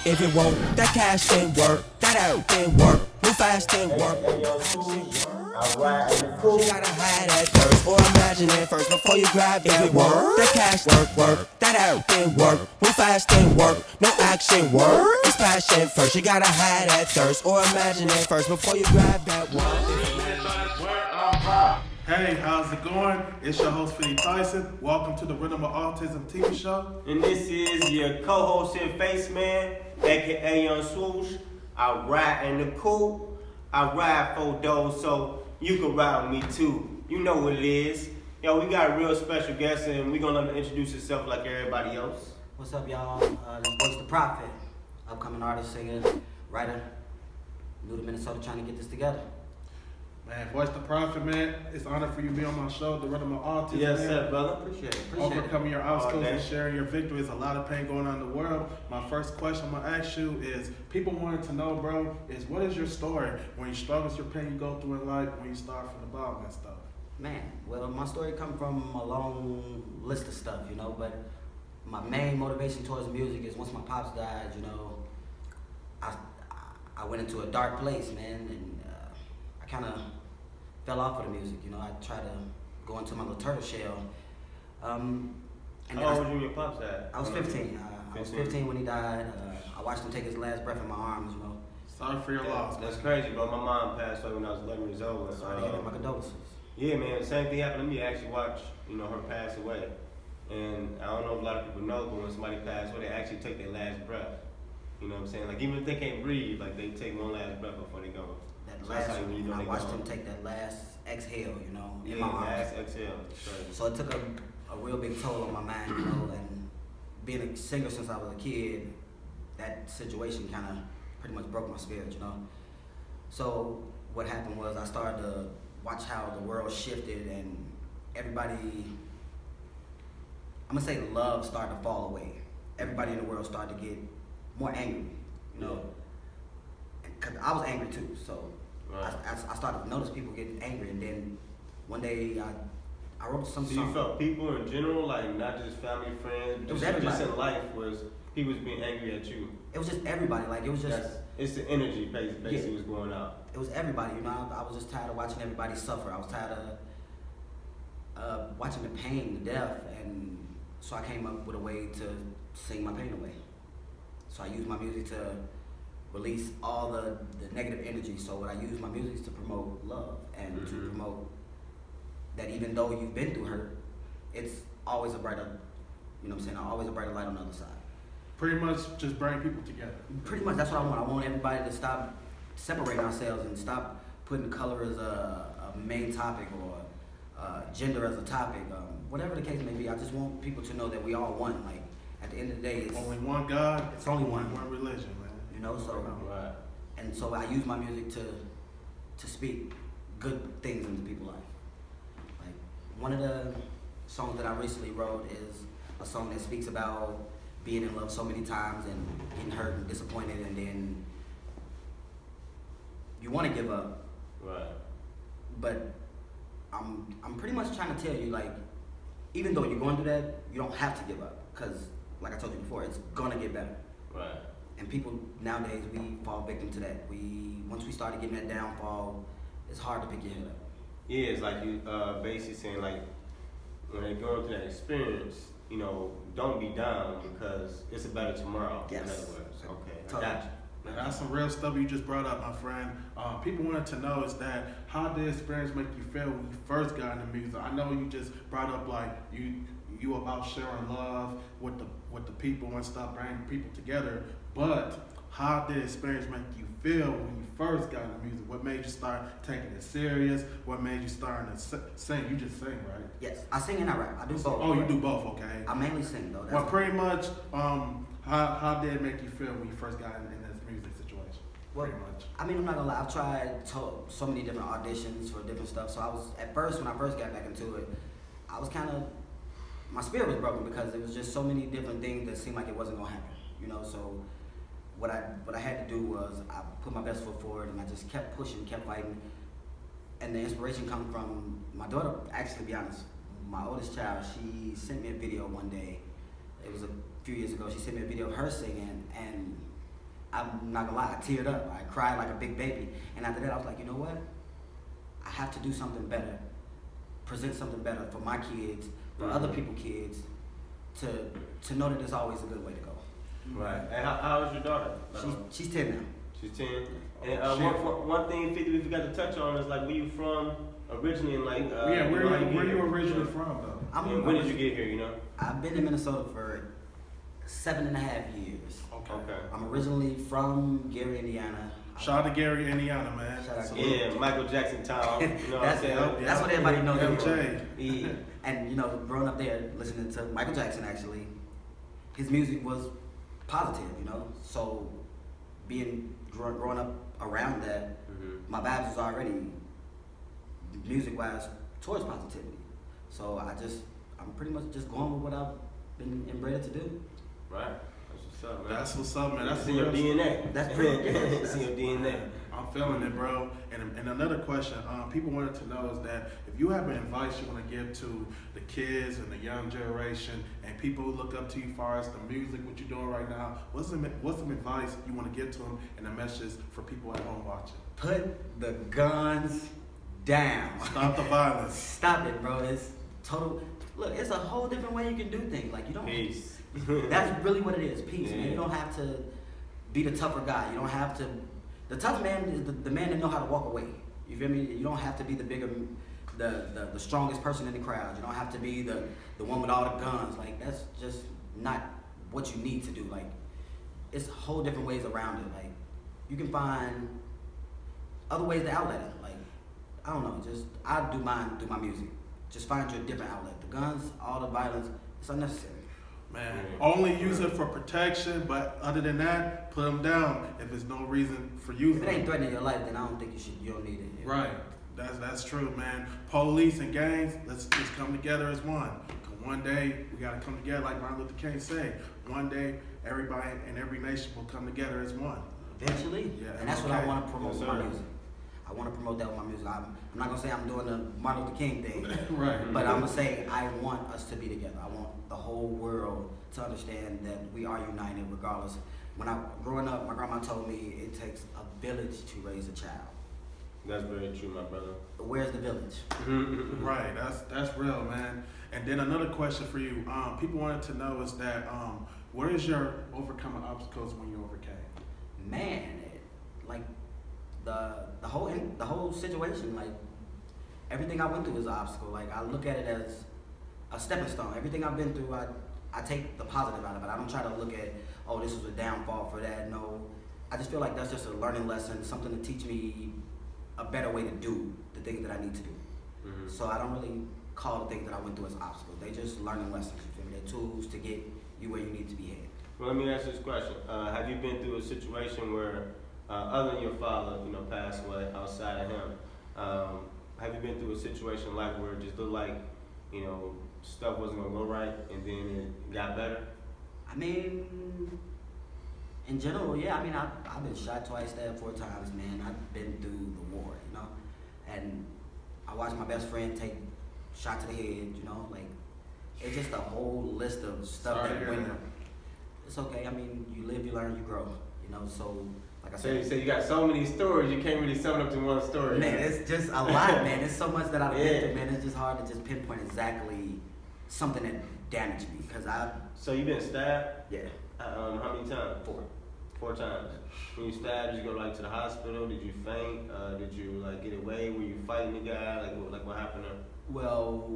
if it won't. That cash didn't work, that out didn't work. Move fast didn't work. You gotta hide at first, or imagine it first before you grab that work. That cash work, that out didn't work. Move fast didn't work, no action work. It's passion first, you gotta hide at first, or imagine it first before you grab that work. Hey, how's it going? It's your host, Tyson. Welcome to the Rhythm of Autism TV show. And this is your co-host and Faceman, aka Young Swoosh. I ride in the coupe, I ride for those, so you can ride with me too. You know what it is. Yo, we got a real special guest, and we're gonna let him introduce himself like everybody else. What's up, y'all? This is Voyc the Prophet, upcoming artist, singer, writer, new to Minnesota, trying to get this together. Man, Voyc the Prophet, man. It's an honor for you to be on my show, the Rhythm of Autism. Yes, man. sir, brother. Appreciate it. Overcoming your obstacles and sharing your victory. There's a lot of pain going on in the world. My first question I'm gonna ask you is, people wanted to know, bro, is what is your story when you struggle with your pain you go through in life, when you start from the bottom and stuff? Man, well, my story come from a long list of stuff, you know, but my main motivation towards music is once my pops died, you know, I went into a dark place, man, and I kind of fell off of the music, you know. I tried to go into my little turtle shell. And How old were you when your pops died? I was 15. I was 15 when he died. I watched him take his last breath in my arms, you know. Sorry for your loss. That's crazy, bro. My mom passed away when I was 11 years old. Sorry to hear my condolences. Yeah, man, the same thing happened to me. I actually watched, her pass away. And I don't know if a lot of people know, but when somebody passed away, they actually take their last breath. You know what I'm saying? Like, even if they can't breathe, like, they take one last breath before they go. That last one, I watched him take that last exhale, you know, in my arms. Last exhale. Straight. So it took a real big toll on my mind, you know, and being a singer since I was a kid, that situation kind of pretty much broke my spirit, you know. So what happened was I started to watch how the world shifted and everybody, I'm gonna say love started to fall away. Everybody in the world started to get more angry, you know. Cause I was angry too, so right. I started to notice people getting angry, and then one day I wrote some song. So you felt people in general, like not just family, friends, just in life, was he was being angry at you? It was just everybody, like it was just. It's the energy basically was going out. It was everybody, you know. I was just tired of watching everybody suffer. I was tired of watching the pain, the death, and so I came up with a way to sing my pain away. So I used my music to release all the negative energy. So what I use my music is to promote love and to promote that even though you've been through hurt, it's always a brighter, you know what I'm saying, always a brighter light on the other side. Pretty much just bring people together. Pretty much, that's what I want. I want everybody to stop separating ourselves and stop putting color as a main topic or gender as a topic. Whatever the case may be, I just want people to know that we all one. Like, at the end of the day, it's only one God. It's only one religion, man. You know, so right. And so I use my music to speak good things into people's life. Like, one of the songs that I recently wrote is a song that speaks about being in love so many times and getting hurt and disappointed, and then you want to give up. Right. But I'm pretty much trying to tell you, like, even though you're going through that, you don't have to give up, because like I told you before, it's gonna get better. Right. And people nowadays, we fall victim to that. Once we started getting that downfall, it's hard to pick your head up. Yeah, it's like you basically saying, like, when they're going through that experience, don't be down because it's a better tomorrow. Yes. In other words. Okay. Totally. I got you. Now, that's some real stuff you just brought up, my friend. People wanted to know is that how did the experience make you feel when you first got into music? I know you just brought up like you about sharing love with the people and stuff, bringing people together. But how did the experience make you feel when you first got into music? What made you start taking it serious? What made you start to sing? You just sing, right? Yes, I sing and I rap. I do both. Oh, you do both, okay. I mainly sing though. Well, pretty much, how did it make you feel when you first got in this music situation? Well, pretty much. I mean, I'm not gonna lie. I've tried so many different auditions for different stuff. So I was, at first, when I first got back into it, I was kind of, my spirit was broken because it was just so many different things that seemed like it wasn't gonna happen, you know. So what I had to do was I put my best foot forward and I just kept pushing, kept fighting. And the inspiration comes from my daughter. Actually, to be honest, my oldest child, she sent me a video one day. It was a few years ago. She sent me a video of her singing, and I'm not gonna lie, I teared up. I cried like a big baby. And after that, I was like, you know what? I have to do something better, present something better for my kids, for other people's kids, to know that there's always a good way to go. Right. And how is your daughter? She's 10 now. She's 10. And one thing 50 we forgot to touch on is like where you from originally and like where you originally from though? And when did you get here? You know. I've been in Minnesota for 7.5 years. Okay. I'm originally from Gary, Indiana. Shout out to Gary, Indiana, man. Shout out to Yeah, Michael Jackson town. You know what I'm saying? That's what everybody knows. MJ. Yeah. And you know, growing up there, listening to Michael Jackson, actually, his music was positive. You know, so growing up around that, my vibes was already music-wise towards positivity. So I'm pretty much just going with what I've been inbred to do. Right. That's what's up, man. That's what's up, man. That's in your DNA. That's pretty. It's in your DNA. I'm feeling it, bro. And another question people wanted to know is that if you have an advice you want to give to the kids and the young generation and people who look up to you as far as the music, what you're doing right now, what's some advice you want to give to them and a message for people at home watching? Put the guns down. Stop the violence. Stop it, bro. It's total. Look, it's a whole different way you can do things. Like you don't. Peace. That's really what it is. Peace, Yeah. man. You don't have to be the tougher guy. You don't have to. The tough man is the man that know how to walk away. You feel me? You don't have to be the bigger, the strongest person in the crowd. You don't have to be the one with all the guns. Like that's just not what you need to do. Like it's whole different ways around it. Like you can find other ways to outlet it. Like I don't know. Just I do mine through my music. Just find your different outlet. The guns, all the violence, it's unnecessary. Man, only use it for protection, but other than that, put them down if there's no reason for using If it ain't them. threatening your life, then I don't think you don't need it. Right. That's true, man. Police and gangs, let's just come together as one. 'Cause one day we gotta come together, like Martin Luther King said. One day everybody in every nation will come together as one. Eventually. Yeah, And that's what I okay. want to promote Yes, with my sir. music. I want to promote that with my music. I'm not gonna say I'm doing the Martin Luther King thing, Right. but I'm gonna say I want us to be together. I want the whole world to understand that we are united, regardless. Growing up, my grandma told me it takes a village to raise a child. That's very true, my brother. Where's the village? Right, that's real, man. And then another question for you. People wanted to know is that what is your overcoming obstacles when you overcame? Man, like the whole situation, like everything I went through is an obstacle. Like I look at it as a stepping stone. Everything I've been through, I take the positive out of it. I don't try to look at, oh, this was a downfall for that. No, I just feel like that's just a learning lesson, something to teach me a better way to do the things that I need to do. So I don't really call the things that I went through as obstacles. They just learning lessons. You feel me? They're tools to get you where you need to be headed. Well, let me ask you this question. Have you been through a situation where, other than your father, passed away, outside of him, have you been through a situation like where it just looked like, stuff wasn't gonna go right and then it got better? I mean, in general, yeah. I mean, I've been shot twice, stabbed 4 times, man. I've been through the war, and I watched my best friend take shot to the head, like it's just a whole list of stuff Sorry to that hear went. that. It's okay. I mean, you live, you learn, you grow. So like I So said, you say you got so many stories, you can't really sum it up to one story. man, it's just a lot, man. There's so much that I've been Yeah. through, man. It's just hard to just pinpoint exactly something that damaged me because So you been stabbed? yeah. How many times? 4. 4 times. When you stabbed, did you go to the hospital? Did you faint? Did you get away? Were you fighting the guy? What happened there? Well,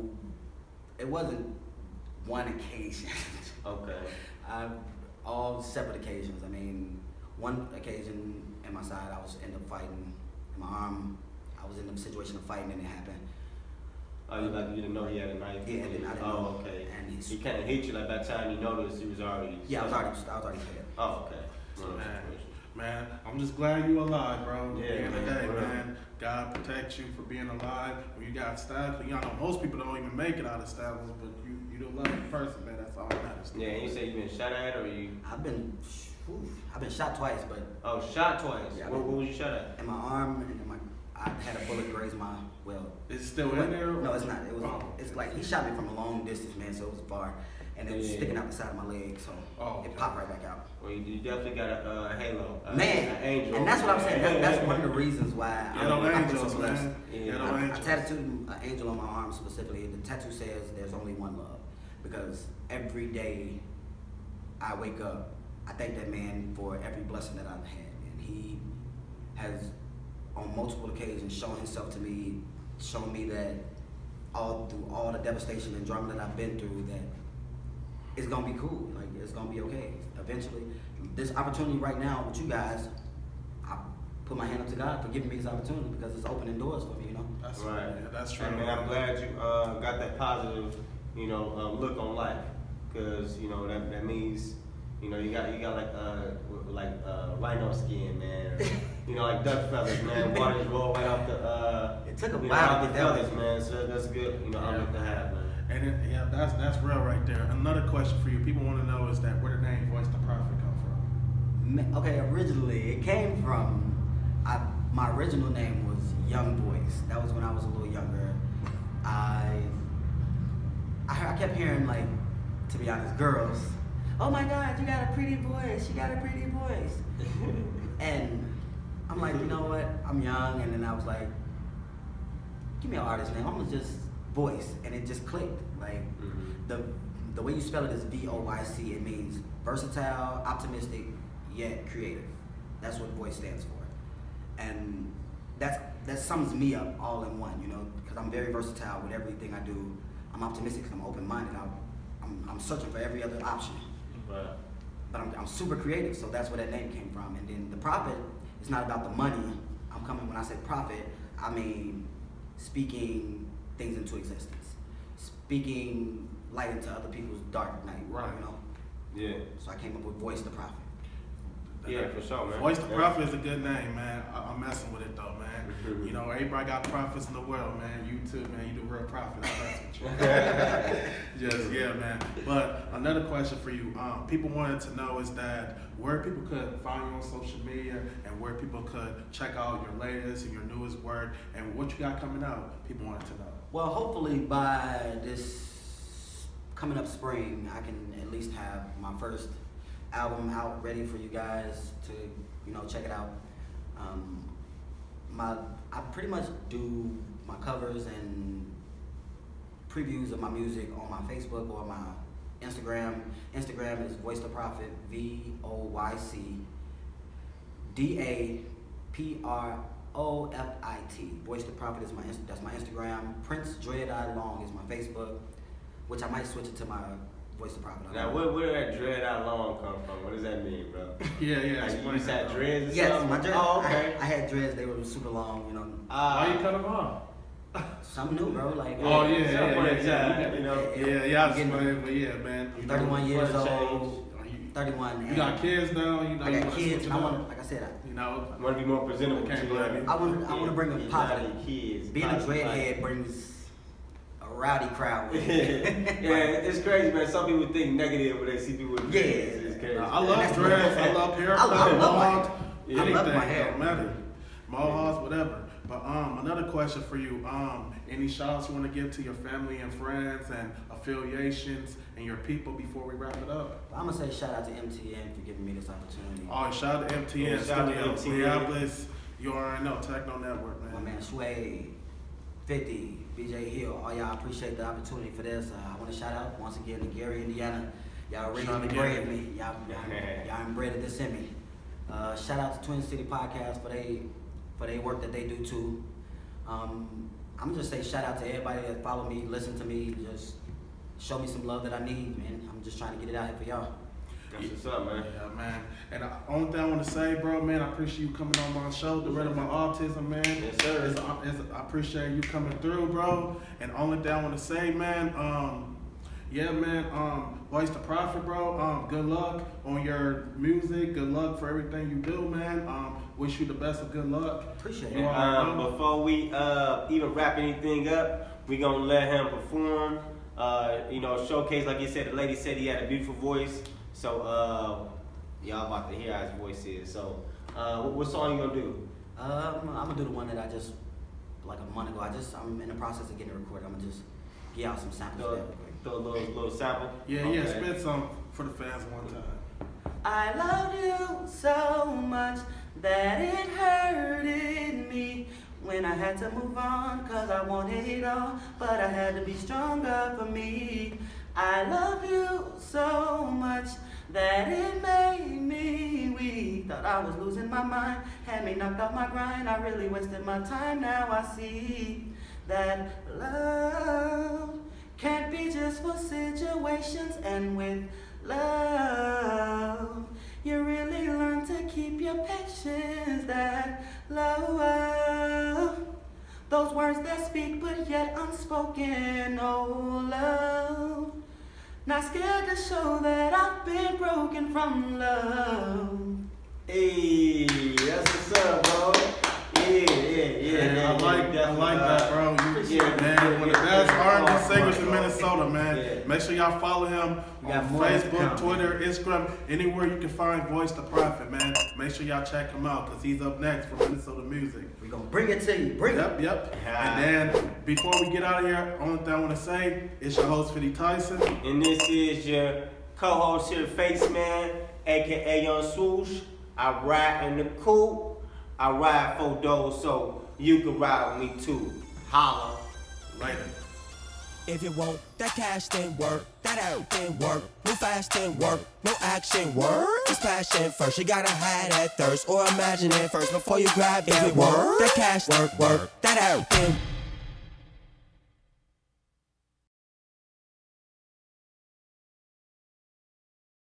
it wasn't one occasion. Okay. All separate occasions. I mean, one occasion in my side, I was end up fighting. In my arm, I was in a situation of fighting and it happened. Oh, you didn't know he had a knife? Yeah, I didn't know. Oh, okay. And He kind of hit you, by the time you noticed, he was already... Yeah, I was already killed. Oh, okay. Man, I'm just glad you alive, bro. Yeah, At the end of the man, day, for real. man. God protect you for being alive. When you got stabbed, know most people don't even make it out of stab wounds, but you the lucky person, man. That's all that matters. Yeah, and you say you been shot at, or you... I've been shot twice, but Oh, shot twice. Yeah, What was you shot at? in my arm and I had a bullet graze my Is it still in there? No, it's not. Oh. It's like he shot me from a long distance, man. So it was far, and it was sticking out the side of my leg, so it popped right back out. Well, you definitely got a halo. Man, an angel. and that's what I'm saying. That's one of the reasons why I'm so blessed. I tattooed an angel on my arm specifically. The tattoo says there's only one love, because every day I wake up, I thank that man for every blessing that I've had, and he has on multiple occasions shown himself to me, shown me that through all the devastation and drama that I've been through, that it's gonna be cool. Like, it's gonna be okay. Eventually, this opportunity right now with you guys, I put my hand up to God for giving me this opportunity, because it's opening doors for me. You know. That's right. Yeah, that's true. I mean, I'm glad you got that positive, look on life, because that means you got like rhino skin, man. Like duck feathers, man. Water just roll right off the. It took a while to get feathers, man. So that's good. Honor to have, man. And that's real right there. Another question for you. People want to know is that where the name Voice the Prophet come from? Okay, originally it came from my original name was Young Voice. That was when I was a little younger. I kept hearing, like, to be honest, girls, "Oh my God, you got a pretty voice. You got a pretty voice." And I'm like, you know what? I'm young, and then I was like, give me an artist name. I'm gonna just Voice, and it just clicked. Like the way you spell it is Voic. It means versatile, optimistic, yet creative. That's what Voice stands for, and that sums me up all in one. Because I'm very versatile with everything I do. I'm optimistic because I'm open-minded. I'm searching for every other option. Right. But I'm super creative, so that's where that name came from. And then the prophet, it's not about the money. When I say prophet, I mean speaking things into existence, speaking light into other people's dark night. Right. Yeah. So I came up with Voice the Prophet. Yeah, for sure, man. Voice the Prophet is a good name, man. I'm messing with it though, man. Everybody got prophets in the world, man. You too, man. You the real prophet. I'm messing with you. Yeah, man. But another question for you. People wanted to know is that where people could find you on social media, and where people could check out your latest and your newest work, and what you got coming out. People wanted to know. Well, hopefully by this coming up spring, I can at least have my first album out, ready for you guys to check it out. I pretty much do my covers and previews of my music on my Facebook or my Instagram. Instagram is Voice the Prophet, VoycDAPROFIT. Voice the Prophet is that's my Instagram. Prince Dread Eye Long is my Facebook, which I might switch it to my Voice the Prophet. Now, where that dread eye long come from? What does that mean, bro? Yeah. You just had dreads or yes, something? my dreads. Oh, okay. I had dreads. They were super long, Why you cut them off? Something new, bro. Like, Oh Yeah, I explained, but yeah, man. I'm 31 years change. old. 31. You got kids now. I got kids. And I want, like I said, I want to be more presentable to you. I want to bring a positive. Kids. Being a dreadhead brings a rowdy crowd with it. Yeah, it's crazy, man. Some people think negative when they see people with dreads. It's crazy. I love dreads. I love hair. I love anything. my hair. Don't matter. Mohawks, whatever. But another question for you. Any shout outs you want to give to your family and friends and affiliations and your people before we wrap it up? I'm gonna say shout out to MTN for giving me this opportunity. Oh, shout out to MTN. Shout out to MTN. Minneapolis. You already know Techno Network, man. My man Sway, 50, BJ Hill, all y'all appreciate the opportunity for this. I want to shout out once again to Gary, Indiana. Y'all raised me, bred me. Y'all inbred this in me. Shout out to Twin City Podcast for they work that they do too. I'm just say shout out to everybody that follow me, listen to me, just show me some love that I need, man. I'm just trying to get it out here for y'all. That's what's up, man. Yeah, man. And the only thing I want to say, bro, man, I appreciate you coming on my show, the rid of my autism, man. Yes, sir. I appreciate you coming through, bro. And only thing I want to say, man, Voice the Prophet, bro. Good luck on your music. Good luck for everything you do, man. Wish you the best of good luck. Appreciate it. Before we even wrap anything up, we gonna let him perform. Showcase, like you said, the lady said he had a beautiful voice. So y'all about to hear how his voice is. So what song you gonna do? I'm gonna do the one that I just like a month ago. I'm in the process of getting it recorded. I'm gonna just Get out some samples. Throw a little sample. Yeah, Okay. spit some for the fans one time. I loved you so much that it hurted me when I had to move on, cause I wanted it all, but I had to be stronger for me. I love you so much that it made me weak. Thought I was losing my mind, had me knocked off my grind. I really wasted my time, now I see that love can't be just for situations, and with love you really learn to keep your patience. That love, those words that speak but yet unspoken. Oh love, not scared to show that I've been broken from love. Hey, that's what's up, bro. Yeah. I like that, bro. Man, one of the best R&B singers in Minnesota, man. Yeah. Make sure y'all follow him We got on more to Facebook, come. Twitter, Instagram, anywhere you can find Voice the Prophet, man. Make sure y'all check him out because he's up next for Minnesota music. We gonna bring it to you. Bring it. Yep. And then before we get out of here, only thing I want to say is your host, Fitty Tyson. And this is your co-host here, Faceman, aka Young Swoosh. I ride in the coupe. I ride 4 doors so you can ride with me too. Holla. Later. If you want that cash, then work. That out, then work. Move fast, then work. No action, work. It's passion first. You gotta have that thirst, or imagine it first before you grab that work. That cash, work. That out, then